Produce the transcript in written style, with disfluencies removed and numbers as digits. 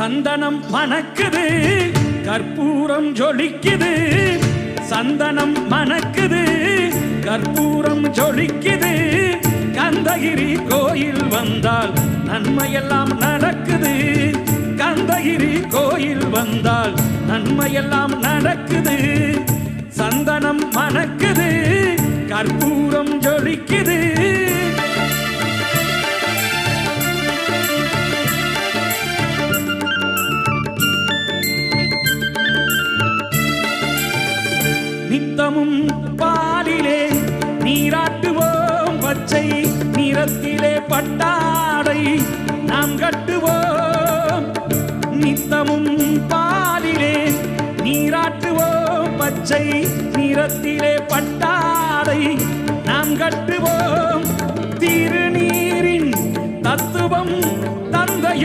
சந்தனம் மணக்குது, கற்பூரம் ஜொலிக்குது. சந்தனம் மணக்குது, கற்பூரம் ஜொலிக்குது. கந்தகிரி கோயில் வந்தால் நன்மையெல்லாம் நடக்குது. கந்தகிரி கோயில் வந்தால் நன்மையெல்லாம் நடக்குது. சந்தனம் மணக்குது, கற்பூரம் ஜொலிக்குது. நித்தமும் பாலிலே நீராட்டுவோம், பச்சை நிறத்திலே பட்டாடை நாம் கட்டுவோம். நித்தமும் பாலிலே நீராட்டுவோம், பச்சை நிறத்திலே பட்டாடை நாம் கட்டுவோம். திருநீரின் தத்துவம் தந்தையன்